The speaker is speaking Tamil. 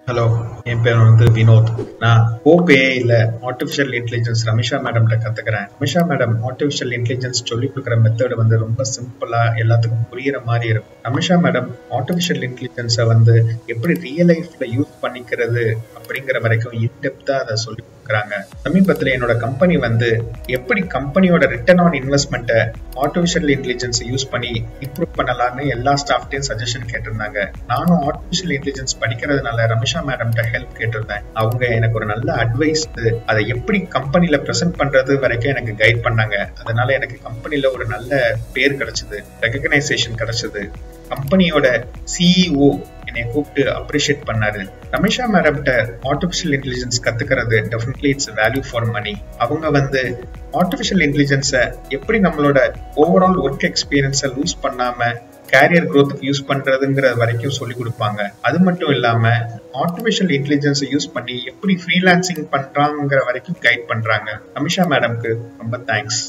ஹலோ, என் பேர் வினோத். நான் ஓபேஐல ஆர்டிஃபிஷியல் இன்டெலிஜென்ஸ் ரமிஷா மேடம்கிட்ட கத்துக்கிறேன். ரமிஷா மேடம் ஆர்டிஃபிஷியல் இன்டெலிஜென்ஸ் சொல்லி கொடுக்குற மெத்தட் ரொம்ப சிம்பிளா எல்லாத்துக்கும் புரியுற மாதிரி இருக்கும். ரமிஷா மேடம் ஆர்டிஃபிஷியல் இன்டெலிஜென்ஸை எப்படி ரியல் லைஃப்ல யூஸ் பண்ணிக்கிறது அப்படிங்கிற வரைக்கும் இன்டெப்தா அதை சொல்லி கொடுக்குறாங்க. சமீபத்துல என்னோட கம்பெனி எப்படி கம்பெனியோட ரிட்டர்ன் ஆன் இன்வெஸ்ட்மெண்ட்டை ஆர்டிஃபிஷியல் இன்டெலிஜென்ஸ் யூஸ் பண்ணி இம்ப்ரூவ் பண்ணலாம்னு எல்லா ஸ்டாஃப்டையும் சஜஷன் கேட்டிருந்தாங்க. நானும் ஆர்டிஃபிஷியல் இன்டெலிஜென்ஸ் படிக்கிறதுனால ரமிஷா மேடம்கிட்ட ஹெல்ப் கேட்டிருந்தேன். அவங்க எனக்கு ஒரு நல்ல அட்வைஸ், அதை எப்படி கம்பெனில பிரசன்ட் பண்றது வரைக்கும் எனக்கு கைட் பண்ணாங்க. அதனால எனக்கு கம்பெனில ஒரு நல்ல பேர் கிடைச்சது, ரெகக்னைசேஷன் கிடைச்சது. கம்பெனியோட சிஇஓ என்னை கூப்பிட்டு அப்ரிஷியேட் பண்ணாரு. ரமிஷா மேடம்கிட்ட ஆர்டிஃபிஷியல் இன்டெலிஜென்ஸ் கத்துக்கிறது definitely it's value for money. அவங்க ஆர்டிஃபிஷியல் இன்டெலிஜென்ஸை எப்படி நம்மளோட ஓவரால் ஒர்க் எக்ஸ்பீரியன்ஸை லூஸ் பண்ணாம கேரியர் க்ரோத்துக்கு யூஸ் பண்றதுங்கிற வரைக்கும் சொல்லி கொடுப்பாங்க. அது மட்டும் இல்லாம ஆர்டிஃபிஷியல் இன்டெலிஜென்ஸை யூஸ் பண்ணி எப்படி ஃப்ரீலான்சிங் பண்றாங்கிற வரைக்கும் கைட் பண்றாங்க. ரமிஷா மேடம்க்கு ரொம்ப தேங்க்ஸ்.